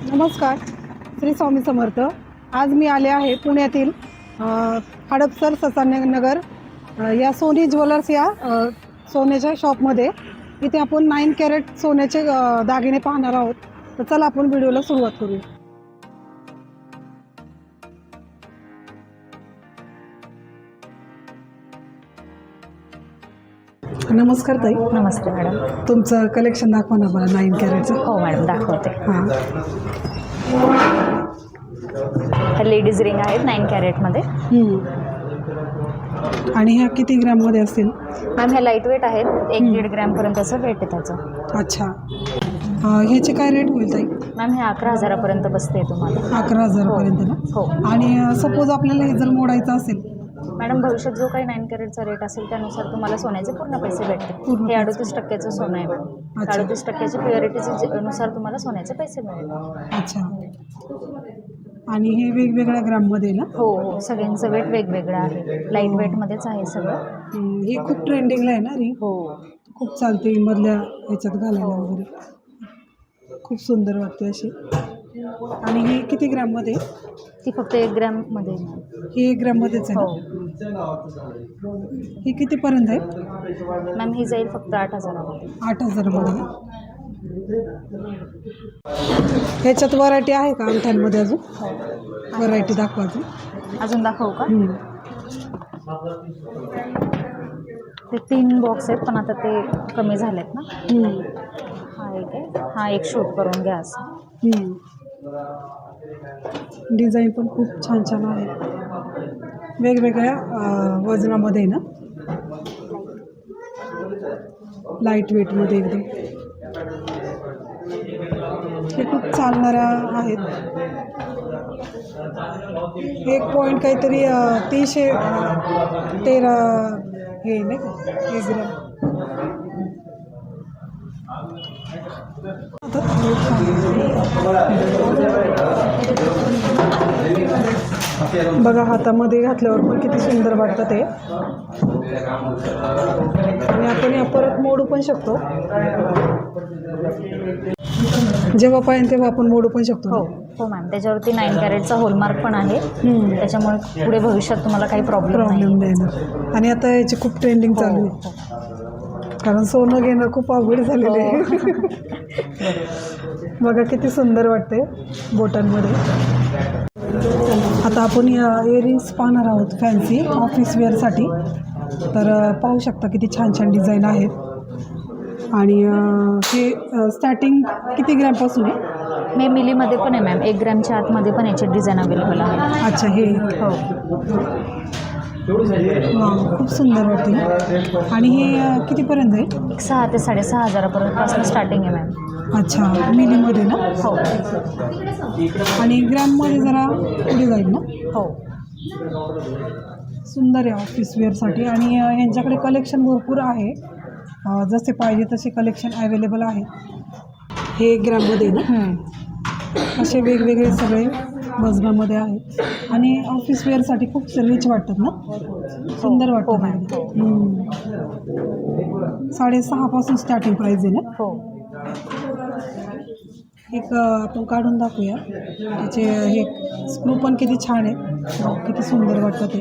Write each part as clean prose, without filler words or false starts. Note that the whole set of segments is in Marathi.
नमस्कार, श्री स्वामी समर्थ। आज मी आले आहे पुण्यातील हडपसर ससानगर या सोनी ज्वेलर्स या सोन्याच्या शॉपमध्ये। इथे आपण 9 कॅरेट सोन्याचे दागिने पाहणार आहोत। तर चला आपण व्हिडिओला सुरुवात करूया। नमस्कार ताई। नमस्ते मॅडम। तुमचं कलेक्शन दाखवा ना मला 9 कॅरेटचं। हो मॅडम, दाखवते। हां, लेडीज रिंग आहेत 9 कॅरेटमध्ये। आणि ह्या किती ग्रॅममध्ये असतील? मॅम हे लाईट वेट आहेत, 1-1.5 ग्रॅमपर्यंतचं वेट आहे त्याचं। अच्छा, ह्याचे काय रेट होईल ताई? मॅम हे 11,000पर्यंत बसते तुम्हाला। 11,000पर्यंत ना? हो। आणि सपोज आपल्याला हे जर मोडायचं असेल? मॅडम भविष्यात जो काही 9 कॅरेटचा रेट असेल त्यानुसार तुम्हाला सोन्याचे पूर्ण पैसे भेटतील। हे 38% सोनं आहे मॅडम। 38% प्युरिटीचे नुसार तुम्हाला सोन्याचे पैसे मिळतील। अच्छा, आणि हे वेगवेगळ्या ग्राममध्ये ना? हो हो, सगळ्यांचं वेट वेगवेगळं आहे, लाईट वेटमध्येच आहे सगळं। हे खूप ट्रेंडिंगला आहे ना रिंग? हो, खूप चालते मधल्या ह्याच्यात घालायला वगैरे। खूप सुंदर वाटते अशी। आणि हे किती ग्राममध्ये? ती फक्त 1 ग्रॅममध्ये आहे मॅम। हे 1 ग्राममध्येच आहे हो ना? हे कितीपर्यंत आहे? मॅम ही जाईल फक्त 8,000मध्ये। 8,000मध्ये ना? ह्याच्यात व्हरायटी आहे का अंगठ्यांमध्ये अजून? हो, व्हरायटी दाखवा अजून। अजून दाखवू का? ते 3 बॉक्स आहेत, पण आता ते कमी झालेत ना। हा एक आहे, हा एक शूट करून घ्या असं। डिझाईन पण खूप छान छान आहे, वेगवेगळ्या वजनामध्ये ना, लाईट वेटमध्ये एकदम। हे खूप चालणाऱ्या आहेत। 1 पॉईंट काहीतरी 313 हे नाही का 1 ग्रॅम। बघा हातामध्ये घातल्यावर पण किती सुंदर वाटतं ते। आणि आपण या परत मोडू पण शकतो, जेव्हा पाहिजे तेव्हा आपण मोडू पण शकतो। हो हो मॅम, त्याच्यावरती 9 कॅरेटचा होलमार्क पण आहे, त्याच्यामुळे पुढे भविष्यात तुम्हाला काही प्रॉब्लेम नाही ना। आणि आता याची खूप ट्रेंडिंग चालू आहे, कारण सोनं घेणं खूप अवघड झालेलं आहे। बघा किती सुंदर वाटते बोटांमध्ये। आता आपण या इयरिंग्स पाहणार आहोत फॅन्सी ऑफिस वेअरसाठी। तर पाहू शकता किती छान छान डिझाईन आहेत। आणि हे स्टार्टिंग किती ग्रॅमपासून आहे? मी मिलीमध्ये पण आहे मॅम, 1 ग्रॅमच्या आतमध्ये पण याचे डिझाईन अवेलेबल आहे। अच्छा, हे हो, खूप सुंदर वाटते। आणि हे कितीपर्यंत आहे? 6,000 ते 6,500पर्यंत स्टार्टिंग आहे मॅम। अच्छा, मिलीमध्ये ना? हो। आणि ग्रॅममध्ये जरा पुढे जाईल ना? हो, सुंदर आहे ऑफिस वेअरसाठी। आणि यांच्याकडे कलेक्शन भरपूर आहे, जसे पाहिजे तसे कलेक्शन अवेलेबल आहे। हे 1 ग्रॅममध्ये ना? असे वेगवेगळे सगळे वजनामध्ये आहेत। आणि ऑफिस वेअरसाठी खूप रिच वाटतात ना, सुंदर वाटतात। 6.5 पासून स्टार्टिंग प्राईज आहे ना? हो। एक आपण काढून दाखवूया त्याचे। हे स्क्रू पण किती छान आहे, किती सुंदर वाटतं ते।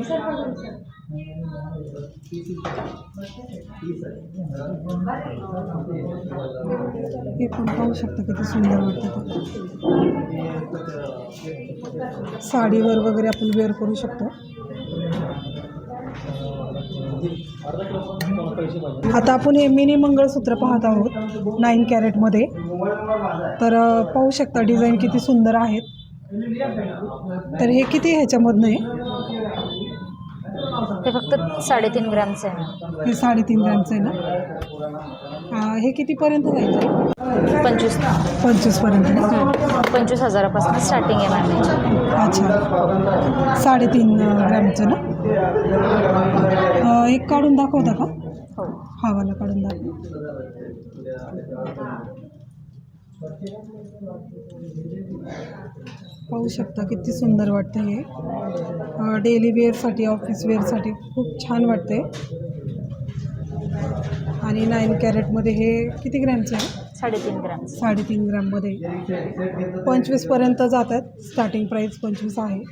हे पण पाहू शकता किती सुंदर वाटतं ते। साडीवर वगैरे आपण वेअर करू शकतो। आता आपण हे मिनी मंगळसूत्र पाहत आहोत 9 कॅरेटमध्ये। तर पाहू शकता डिझाईन किती सुंदर आहेत। तर हे किती ह्याच्यामधनं आहे? ते फक्त 3.5 ग्रॅमचं आहे मॅम। हे 3.5 ग्रॅमचं आहे ना? हे कितीपर्यंत जाईल? 25 पर्यंत ना? 25,000पासून स्टार्टिंग आहे मॅम याची। अच्छा, 3.5 ग्रॅमचं ना? एक काढून दाखवता का? हो, हा वाला काढून दाखव। पाहू शकता किती सुंदर वाटतं हे। डेली वेअरसाठी, ऑफिस वेअरसाठी खूप छान वाटते। आणि 9 कॅरेटमध्ये हे किती ग्रॅमचं आहे? 3.5 ग्रॅम. 3.5 ग्रॅममध्ये 25पर्यंत जात आहेत. स्टार्टिंग प्राईस 25 आहे.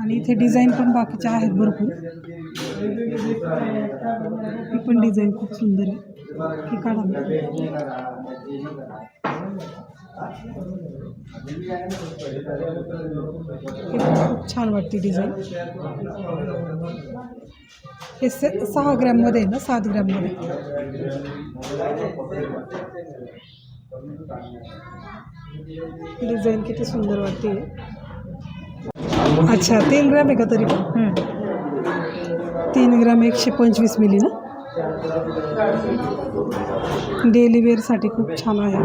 आणि इथे डिझाईन पण बाकीच्या आहेत भरपूर. ही पण डिझाईन खूप सुंदर आहे. ही काढा. हे पण खूप छान वाटते डिझाईन. हे 6 ग्रॅममध्ये आहे ना, 7 ग्रॅममध्ये. डिझाईन किती सुंदर वाटते. अच्छा 3 ग्रॅम आहे का तरी पण? 3 ग्रॅम 125 मिली ना. डेली वेअरसाठी खूप छान आहे.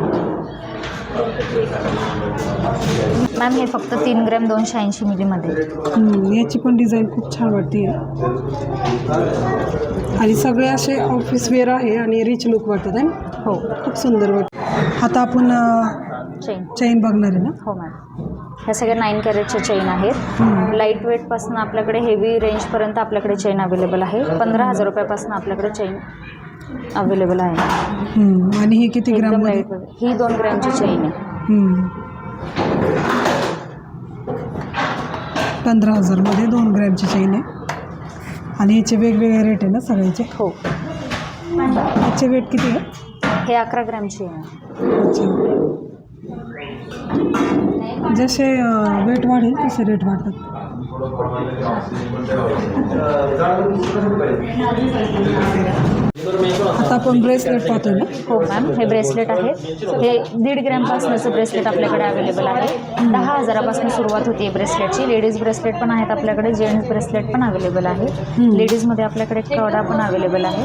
मॅम हे फक्त 3 ग्रॅम 280 मिलीमध्ये. याची पण डिझाईन खूप छान वाटते. आणि सगळे असे ऑफिस वेअर आहे आणि रिच लुक वाटतात आहे ना. हो, खूप सुंदर वाटतं. आता आपण चेन बघणार आहे ना. हो मॅम, ह्या सगळ्या 9 कॅरेटच्या चेन आहेत. लाईट वेटपासून आपल्याकडे हेवी रेंजपर्यंत आपल्याकडे चेन अवेलेबल आहे. 15,000 रुपयापासून आपल्याकडे चेन अवेलेबल आहे. आणि ही किती ग्रॅम? ही 2 ग्रॅमची चेन आहे. 15,000मध्ये 2 ग्रॅमची चेन आहे. आणि याचे वेगवेगळे रेट आहे ना सगळ्याचे? हो. याचे वेट किती आहे? हे 11 ग्रॅमची आहे. अच्छा. जसे वेट वाढेल तसे रेट वाढतात. आता आपण ब्रेसलेट पाहतोय ना. हो मॅम, हे ब्रेसलेट आहे. हे 1.5 ग्रॅमपासूनचं ब्रेसलेट आपल्याकडे अवेलेबल आहे. 10,000पासून सुरुवात होती आहे ब्रेसलेटची. लेडीज ब्रेसलेट पण आहेत आपल्याकडे, जेंट्स ब्रेसलेट पण अवेलेबल आहे. लेडीजमध्ये आपल्याकडे कडा पण अवेलेबल आहे.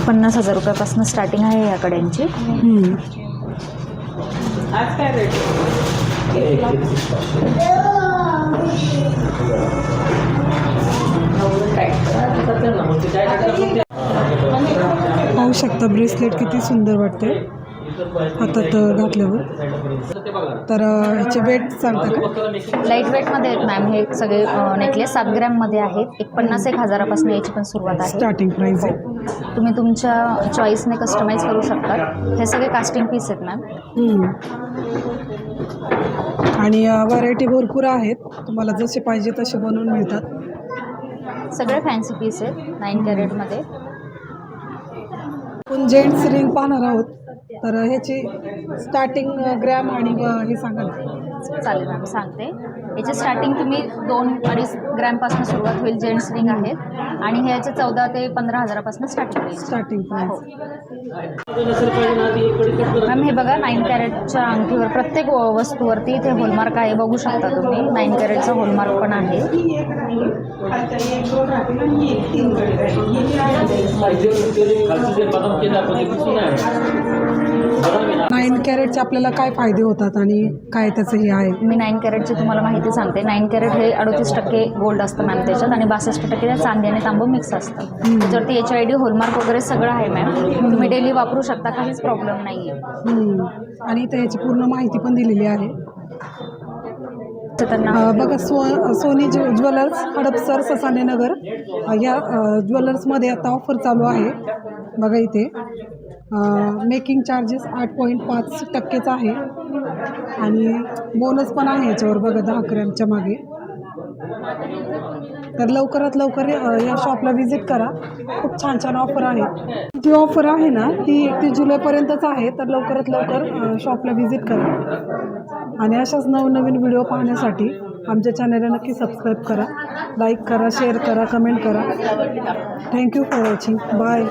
50,000 रुपयापासून स्टार्टिंग आहे या कड्यांची. पाहू शकता ब्रेसलेट किती सुंदर वाटते हातात घातल्यावर. तर ह्याचे वेट सांगता का? लाईट वेटमध्ये आहेत मॅम हे सगळे नेकलेस. 7 ग्रॅममध्ये आहेत. 50,000-1,000पासून याची पण सुरुवात आहे. स्टार्टिंग प्राईस आहे. तुम्ही तुमच्या चॉईसने कस्टमाइज करू शकता. हे सगळे कास्टिंग पीस आहेत मॅम. आणि व्हरायटी भरपूर आहेत. तुम्हाला जसे पाहिजे तसे बनवून मिळतात. सगळे फॅन्सी पीस आहेत 9 कॅरेटमध्ये. आपण जेंट्स रिंग पाहणार आहोत. तर ह्याची स्टार्टिंग ग्रॅम आणि हे सांगा ना. चालेल मॅम, सांगते. याची स्टार्टिंग तुम्ही 2-2.5 ग्रॅमपासून सुरुवात होईल. जेंट्स रिंग आहेत. आणि ह्याचे 14,000 ते 15,000पासून स्टार्टिंग होईल. Starting price. मॅम हे बघा 9 कॅरेटच्या अंगठीवर प्रत्येक वस्तूवरती इथे हॉलमार्क आहे, बघू शकता तुम्ही. 9 कॅरेटचा हॉलमार्क पण आहे. 9 कॅरेटचे आपल्याला काय फायदे होतात आणि काय त्याचं हे आहे? मी 9 कॅरेटची तुम्हाला माहिती सांगते. 9 कॅरेट हे 38% गोल्ड असतं मॅम त्याच्यात, आणि 62% चांदी आणि तांबं मिक्स असतं. त्याच्यावरती HID हॉलमार्क वगैरे सगळं आहे मॅम. तुम्ही डेली वापरू शकता, काहीच प्रॉब्लेम नाही आहे. आणि इथे याची पूर्ण माहिती पण दिलेली आहे. बघा सोनी ज्वेलर्स, हडपसर, ससाने नगर या ज्वेलर्समध्ये आता ऑफर चालू आहे. बघा इथे मेकिंग चार्जेस 8.5% आहे. आणि बोनस पण आहे याच्यावर बघा 10 ग्रॅमच्या मागे. तर लवकरात लवकर या शॉपला व्हिजिट करा. खूप छान छान ऑफर आहे. जी ऑफर आहे ना ती 31 जुलैपर्यंतच आहे. तर लवकरात लवकर शॉपला व्हिजिट करा. आणि अशाच नवनवीन व्हिडिओ पाहण्यासाठी आमच्या चॅनलला नक्की सबस्क्राईब करा, लाईक करा, शेअर करा, कमेंट करा. Thank you for watching. बाय.